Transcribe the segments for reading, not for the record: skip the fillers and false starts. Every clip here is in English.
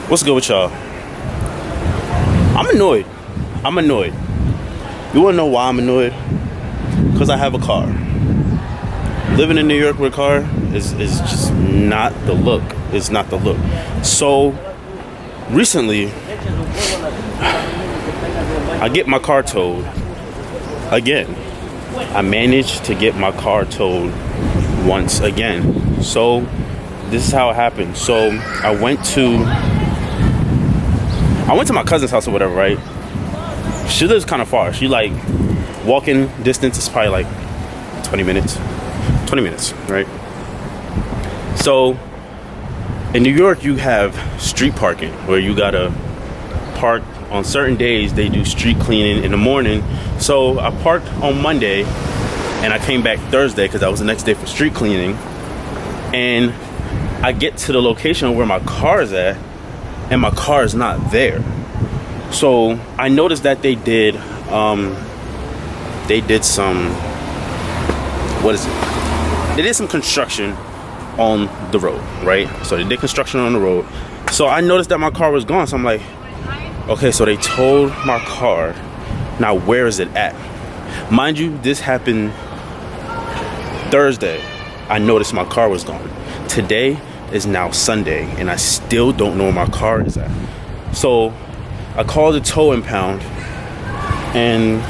What's good with y'all? I'm annoyed. I'm annoyed. You wanna know why I'm annoyed? Because I have a car. Living in New York with a car is just not the look. It's not the look. So recently, I get my car towed again. I managed to get my car towed once again. So this is how it happened. So I went to my cousin's house or whatever, right? She lives kind of far. She like walking distance is probably like 20 minutes. 20 minutes, right? So in New York, you have street parking where you gotta park on certain days. They do street cleaning in the morning. So I parked on Monday and I came back Thursday because that was the next day for street cleaning. And I get to the location where my car is at and my car is not there. So I noticed that they did some, what is it? They did some construction on the road, right? So they did construction on the road. So I noticed that my car was gone. So I'm like, okay, so they towed my car. Now where is it at? Mind you, this happened Thursday. I noticed my car was gone. Today is now Sunday and I still don't know where my car is at. So I called the tow impound and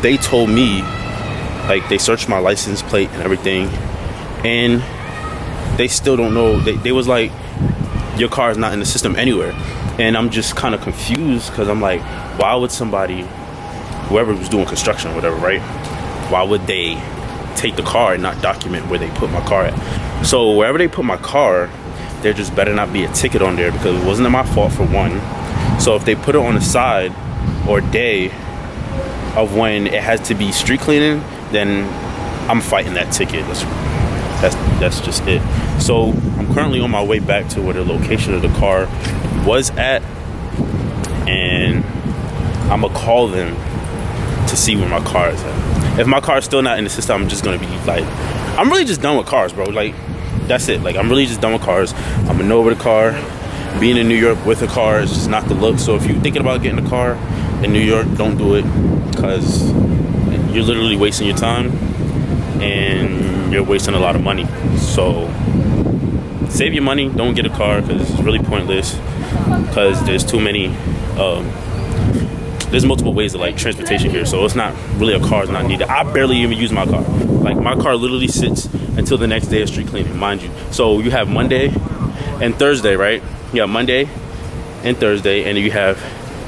they told me, like, they searched my license plate and everything and they still don't know. They was like, your car is not in the system anywhere. And I'm just kind of confused because I'm like, why would somebody, whoever was doing construction or whatever, right? Why would they take the car and not document where they put my car at? So wherever they put my car, there just better not be a ticket on there because it wasn't my fault for one. So if they put it on the side or day of when it has to be street cleaning, then I'm fighting that ticket. That's just it. So I'm currently on my way back to where the location of the car was at, and I'm gonna call them to see where my car is at. If my car is still not in the system, I'm just gonna be like, I'm really just done with cars, bro. Like, that's it. Like, I'm really just done with cars. I'm gonna know over the car. Being in New York with a car is just not the look. So if you're thinking about getting a car in New York, don't do it, because you're literally wasting your time and you're wasting a lot of money. So save your money, don't get a car, because it's really pointless, because there's too many there's multiple ways of like transportation here, so it's not really, a car is not needed. I barely even use my car. Like, my car literally sits until the next day of street cleaning, mind you. So you have Monday and Thursday, right? Yeah, Monday and Thursday, and then you have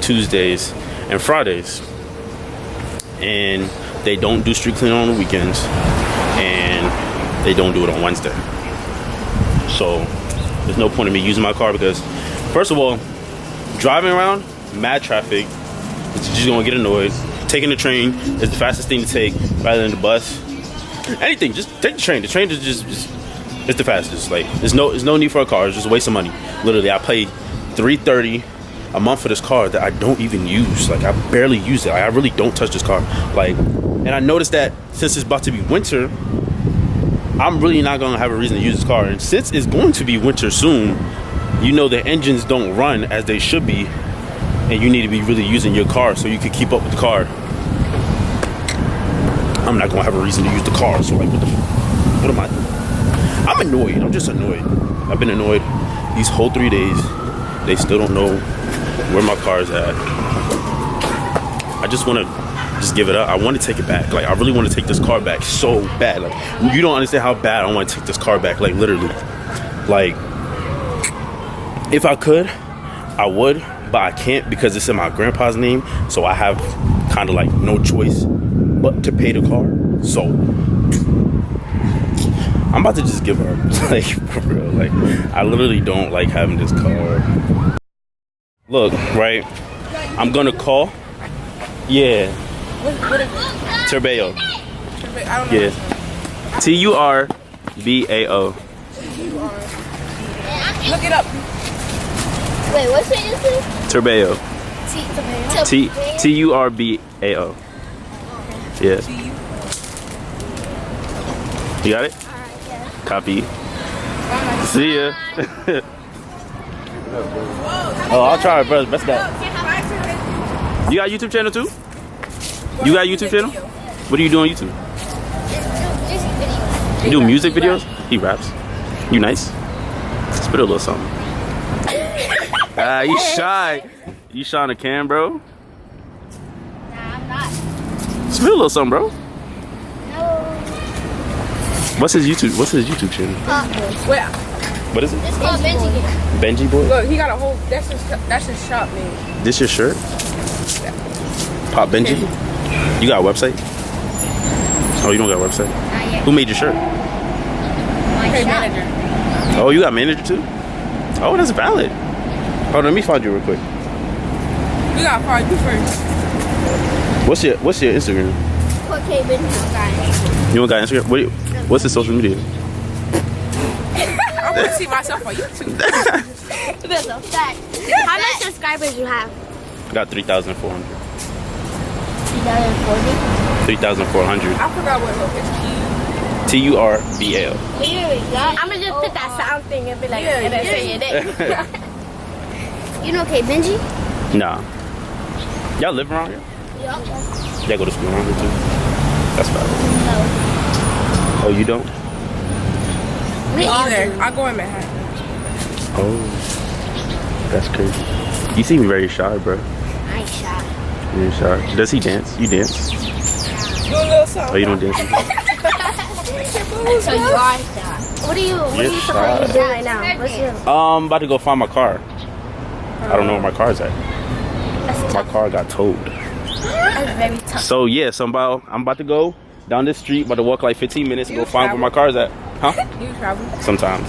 Tuesdays and Fridays, and they don't do street cleaning on the weekends, and they don't do it on Wednesday. So there's no point in me using my car, because first of all, driving around mad traffic, it's just gonna get annoyed. Taking the train is the fastest thing to take rather than the bus. Anything, just take the train. The train is just it's the fastest. Like, there's no need for a car. It's just a waste of money. Literally, I pay $330 a month for this car that I don't even use. Like, I barely use it. Like, I really don't touch this car. Like, and I noticed that since it's about to be winter, I'm really not gonna have a reason to use this car. And since it's going to be winter soon, you know, the engines don't run as they should be, and you need to be really using your car so you can keep up with the car. I'm not gonna have a reason to use the car. So like, what am I doing? I'm annoyed. I'm just annoyed. I've been annoyed these whole 3 days. They still don't know where my car is at. I just want to just give it up. I want to take it back. Like, I really want to take this car back so bad. Like, you don't understand how bad I want to take this car back. Like, literally. Like, if I could, I would, but I can't because it's in my grandpa's name. So I have kind of like no choice but to pay the car. So I'm about to just give up. Like, for real. Like, I literally don't like having this car. Look, right? I'm gonna call. Yeah. What is it? Turbao. I don't know. Yeah. Turbao. Look it up. Wait, what's it you say? Turbao. Turbao. Yeah. You got it? Alright, yeah. Copy. See ya. Oh, I'll try it, bro. Best bet. You got a YouTube channel too? You got a YouTube channel? What do you do on YouTube? You do music videos? He raps. You nice? Spit a little something. Ah, you shy. You shy on the cam, bro? Nah, I'm not. Spit a little something, bro. No. What's his YouTube channel? Wait, What is it? It's called Benji. Benji Boy? look, he got a whole. That's his shop name. This your shirt? Pop Benji? You got a website? Oh, you don't got a website? Not yet. Who made your shirt? My Hey, shop. manager. Oh, you got manager too? Oh, that's valid. Hold on, let me find you real quick. We got to find you first. What's your Instagram? Okay, Benji. You don't got Instagram? What's his social media? I want to see myself on YouTube. That's a fact. How many subscribers you have? Got 3,400. 3,040. 3,400. I forgot what it's TURBL. I'm gonna just put that sound thing and be like, Yeah, and then yeah. say it. You know, okay, Benji? Nah. Y'all live around here? Yup. Y'all go to school around here too? That's valid. No. Oh, you don't? We all either. do. I go in Manhattan. Oh. That's crazy. You seem very shy, bro. I ain't shy. You're shy. Does he dance? You dance? Do a little something. Oh, you don't dance? So you are shy. What are you You're supposed to shy. do right now? What's your... I'm about to go find my car. I don't know where my car's at. That's My tough. car got towed. That's very tough. So yeah, I'm about to go down this street, about to walk like 15 minutes to You go find where my car's at. Huh? You travel. Sometimes.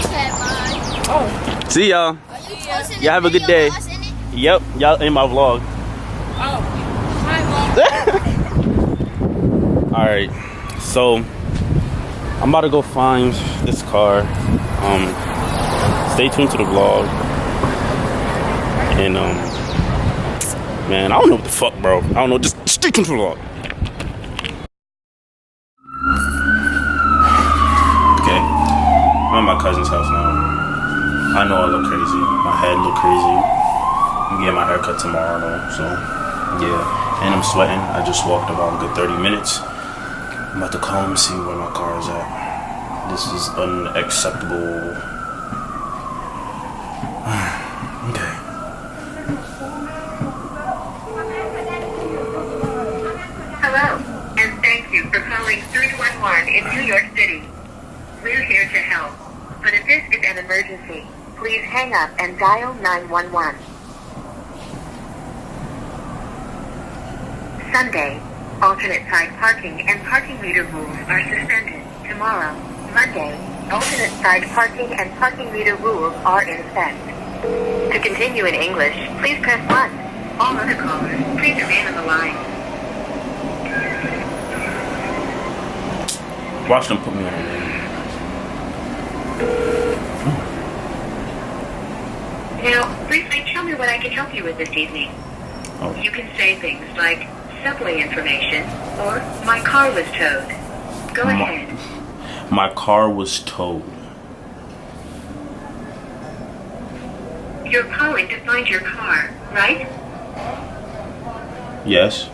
Okay, bye. Oh. See y'all. Are you posting Y'all have a good video day. of us in it? Yep, y'all in my vlog. Oh. Alright, so I'm about to go find this car. Stay tuned to the vlog. And man, I don't know what the fuck, bro. I don't know, just stay tuned to the vlog. Okay, I'm at my cousin's house now. I know I look crazy. My head look crazy. I'm getting my hair cut tomorrow though, so yeah. And I'm sweating. I just walked about a good 30 minutes. I'm about to call him and see where my car is at. This is unacceptable. Okay. Hello, and thank you for calling 311 in New York City. We're here to help, but if this is an emergency, please hang up and dial 911. Sunday, alternate side parking and parking meter rules are suspended. Tomorrow, Monday, alternate side parking and parking meter rules are in effect. To continue in English, please press 1. All other callers, please remain on the line. Watch them put me on. Now, briefly tell me what I can help you with this evening. Oh. You can say things like subway information or my car was towed. Go ahead. My car was towed. You're calling to find your car, right? Yes.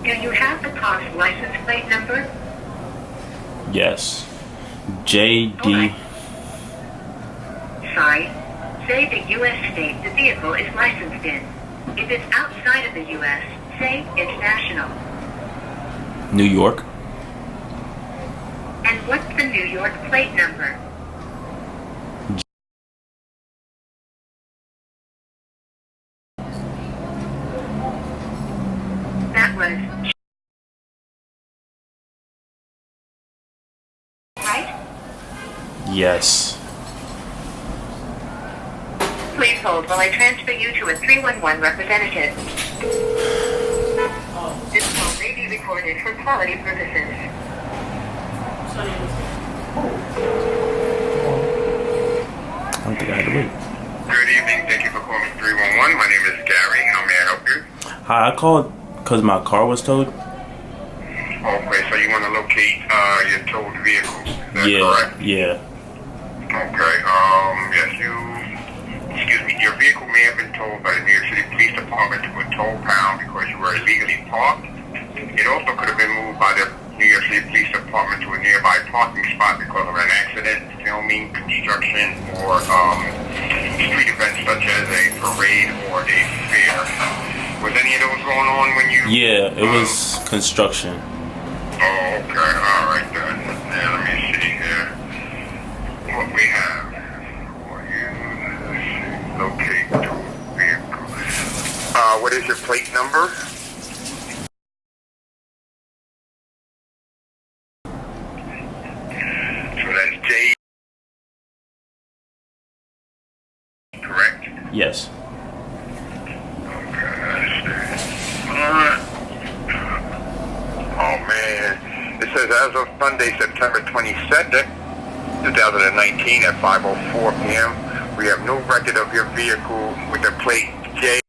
Do you have the car's license plate number? Yes. JD. Sorry. Say the U.S. state the vehicle is licensed in. If it's outside of the U.S., say international. New York. And what's the New York plate number? That was right? Yes. Please hold while I transfer you to a 311 representative. This call may be recorded for quality purposes. I don't think I had to wait. Good evening. Thank you for calling 311. My name is Gary. How may I help you? Hi, I called because my car was towed. Okay, so you want to locate your towed vehicle. Is that Yeah. correct? Yeah. Okay. your vehicle may have been towed by the New York City Police Department to a tow pound because you were illegally parked. It also could have been moved by the New York City Police Department to a nearby parking spot because of an accident, filming, construction, or street events such as a parade or a fair. Was any of those going on when you... Yeah, it was construction. Oh, okay. All right, then. Now, let me see here. What we have for you. Let's see. Locate the vehicle. What is your plate number? So that's J. Correct? Yes. Oh man, it says as of Sunday, September 22nd, 2019 at 5:04 p.m., we have no record of your vehicle with the plate J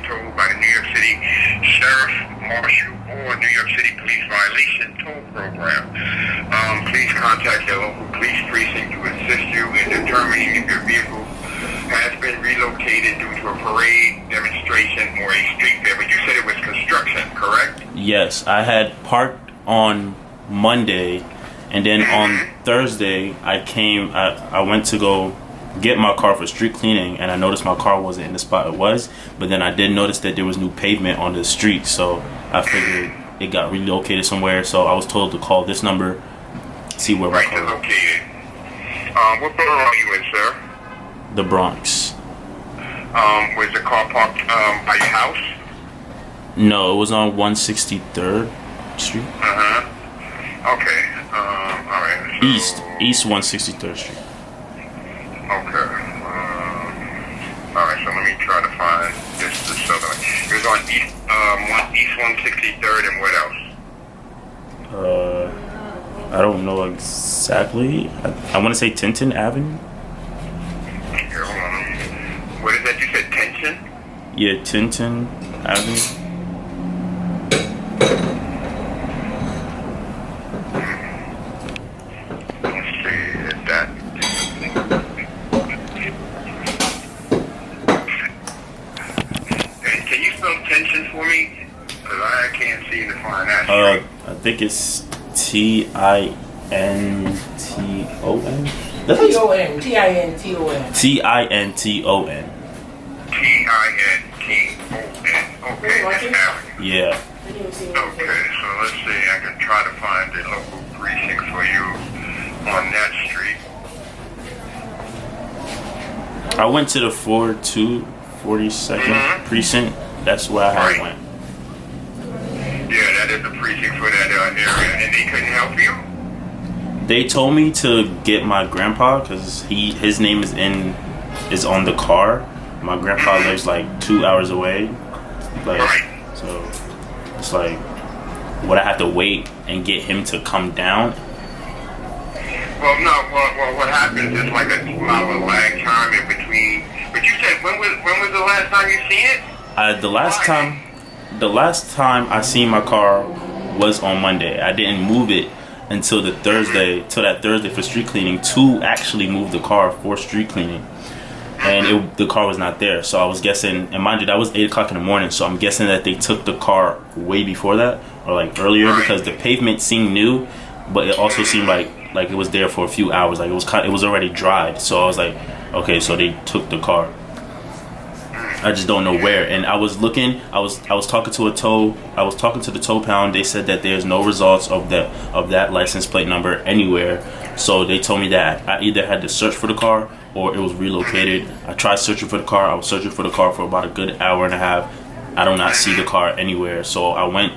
towed by the New York City Sheriff, Marshal, or New York City Police Violation Toll Program. Please contact your local police precinct to assist you in determining if your vehicle has been relocated due to a parade, demonstration, or a street fair. But you said it was construction, correct? Yes, I had parked on Monday, and then on Thursday I went to go get my car for street cleaning, and I noticed my car wasn't in the spot it was, but then I did notice that there was new pavement on the street, so I figured it got relocated somewhere, so I was told to call this number, see where my car is located. What borough are you in, sir? The Bronx. Was the car parked by your house? No, it was on 163rd Street. Okay. All right. So, East 163rd Street. Okay. All right. So let me try to find this other one. It was on East 163rd, and what else? I don't know exactly. I want to say Tinton Avenue. Here, hold on. What is that? You said tension? Yeah, Tinton Avenue. Let's see. Is that? And can you spell tension for me? Because I can't seem to find that. I think it's Tinton. T-O-N. T-I-N-T-O-N. Tinton. Tinton. Okay, Watch it. Avenue. Yeah. Okay, so let's see. I can try to find the local precinct for you on that street. I went to the 42nd precinct. That's where I went. Yeah, that is the precinct for that area, and they couldn't help you? They told me to get my grandpa because his name is on the car. My grandpa lives like 2 hours away. So it's like, would I have to wait and get him to come down? Well, no. Well, what happens is like a 2 hour lag time in between. But you said when was the last time you seen it? The last time I seen my car was on Monday. I didn't move it until that Thursday for street cleaning to actually move the car for street cleaning. And the car was not there, so I was guessing, and mind you, that was 8 o'clock in the morning, so I'm guessing that they took the car way before that, or like earlier, because the pavement seemed new, but it also seemed like it was there for a few hours, like it was already dried, so I was like, okay, so they took the car. I just don't know where. And I was talking to the tow pound. They said that there's no results of that license plate number anywhere. So they told me that I either had to search for the car or it was relocated. I tried searching for the car. I was searching for the car for about a good hour and a half. I do not see the car anywhere. So I went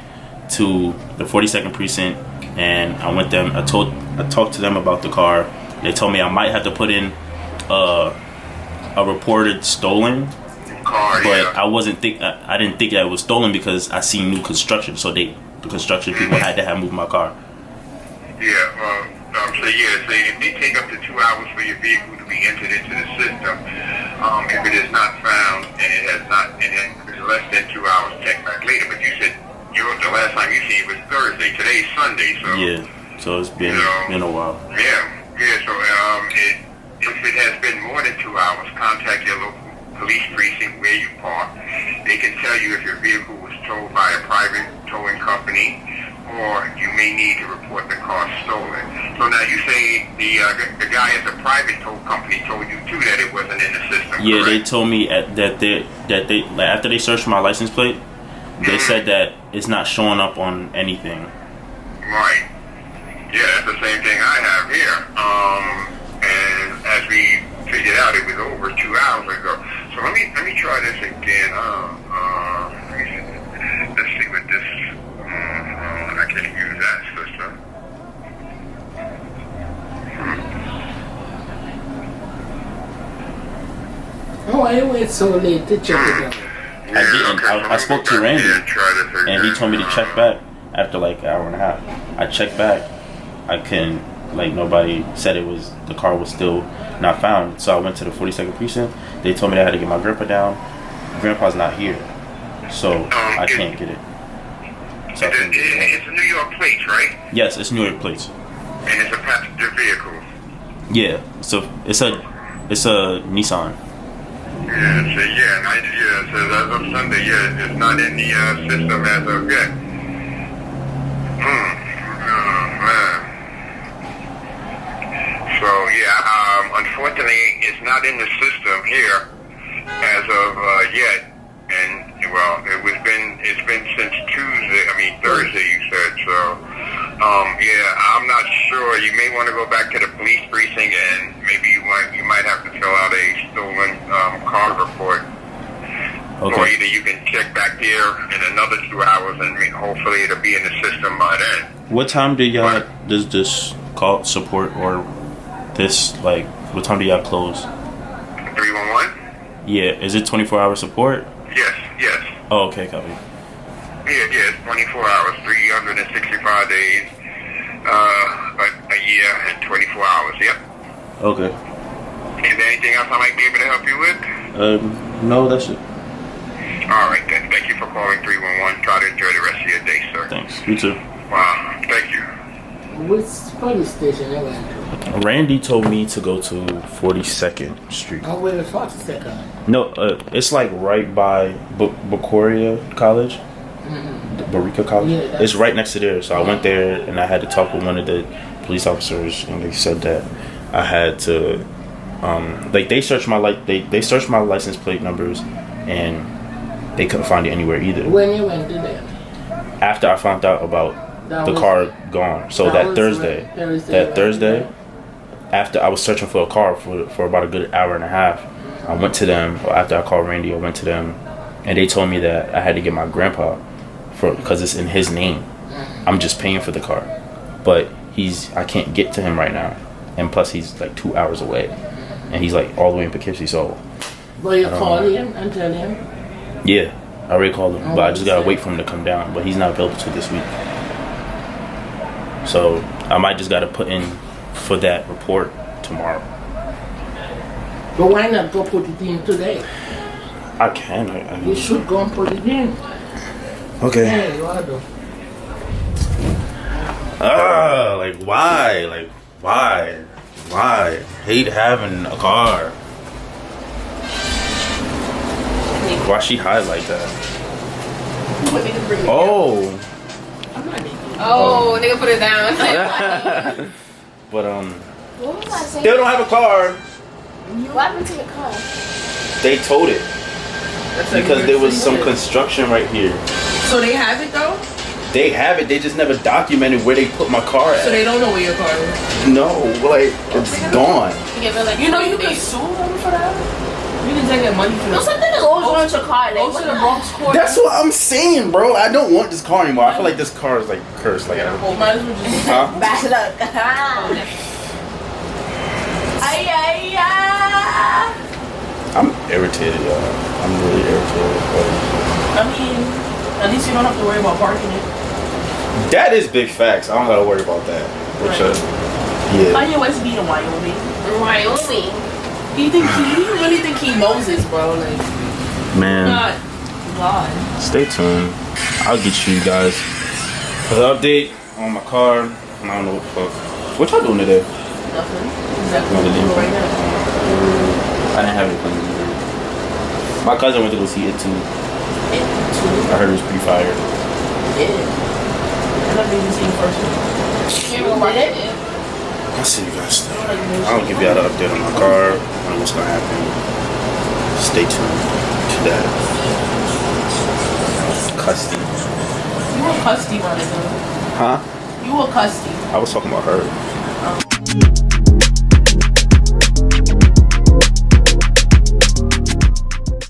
to the 42nd precinct and I talked to them about the car. They told me I might have to put in a reported stolen. But I didn't think that it was stolen because I seen new construction, so the construction people had to have moved my car. Yeah, so if they take up to 2 hours for your vehicle to be entered into the system, if it is not found and it has not, and it's less than 2 hours, check back later. But you said the last time you seen it was Thursday. Today's Sunday, so yeah, so it's been a while. Yeah. So if it has been more than 2 hours, contact your local police precinct where you park. They can tell you if your vehicle was towed by a private towing company, or you may need to report the car stolen. So now you say the guy at the private tow company told you too that it wasn't in the system. Yeah, correct? they told me that they like, after they searched my license plate, they said that it's not showing up on anything. Right. Yeah, that's the same thing I have here. And as we figured out, it was over 2 hours ago. So let me try this again. Let's see what this. I can't use that system. Oh, I wait so late to check it out. Yeah, I didn't. okay, so I let me spoke go to back Randy, here and try this and he again. told me to check back after like an hour and a half. I checked back. I couldn't. Like, nobody said the car was still not found. So I went to the 42nd precinct. They told me that I had to get my grandpa down. Grandpa's not here, so I can't get it. So I couldn't get it. It's a New York plate, right? Yes, it's New York plates. And it's a passenger vehicle. Yeah, so it's a Nissan. Yeah, so so as of Sunday, it's not in the system as of yet. Oh, man. So unfortunately, it's not in the system here as of yet. And well, it's been since Thursday. You said so. I'm not sure. You may want to go back to the police precinct, and maybe you might have to fill out a stolen car report. Okay. Or either you can check back there in another 2 hours, and hopefully it'll be in the system by then. What time does this call support, or this, like, what time do y'all close? 311? Yeah, is it 24-hour support? Yes. Oh, okay, copy. Yeah, it's 24 hours, 365 days, a year and 24 hours, yep. Okay. Is there anything else I might be able to help you with? No, that's it. All right, then. Thank you for calling 311. Try to enjoy the rest of your day, sir. Thanks. You too. Wow, thank you. Which police station I went to? Randy told me to go to 42nd Street. I waited 40 seconds. No, it's like right by Bacoria College. Barica College. Yeah, It's right next to there. So I went there and I had to talk with one of the police officers, and they said that I had to, they searched they searched my license plate numbers, and they couldn't find it anywhere either. When you went to them? After I found out about the car gone. So that Thursday, after I was searching for a car for about a good hour and a half, I went to them. After I called Randy, I went to them, and they told me that I had to get my grandpa because it's in his name. I'm just paying for the car, but I can't get to him right now, and plus he's like 2 hours away, and he's like all the way in Poughkeepsie. So, But you call him and tell him? yeah, I already called him, but I just gotta wait for him to come down. But he's not available till this week, so I might just gotta put in for that report tomorrow. But why not go put it in today? I can. You should go and put it in. Okay. Yeah, you ought to. Like why? Like why? Why? Hate having a car. Why she hide like that? Oh. Oh, nigga, put it down. But What was I saying? still don't have a car. What happened to your car? They towed it because there was some construction right here. So they have it though? They have it. They just never documented where they put my car at. So they don't know where your car is? No, like it's gone. You know you can sue them for that? You can take their money for No, that. something is always wrong with your car. Go to the Bronx court. That's what I'm saying, bro. I don't want this car anymore. I feel like this car is like cursed. Like, You might as well just... huh? Back it up. Ay, ay, ay. I'm irritated, y'all. I'm really irritated. I mean, at least you don't have to worry about parking it. That is big facts. I don't gotta worry about that. Which, yeah. Kanye West be in Wyoming. Wyoming. You really think he Moses, bro? Like, Man, not God. stay tuned. I'll get you guys an update on my car. I don't know what the fuck. What y'all doing today? Nothing. Exactly. Another day. Right now. I didn't have any plans either. My cousin went to go see it too. I heard it was pretty fire. I never even seen the first one. You ever watch it? I'll see you guys then. I'll give y'all the update on my car, on what's gonna happen. Stay tuned to that. Custy. You were custy, Monica. Huh? You were custy. I was talking about her.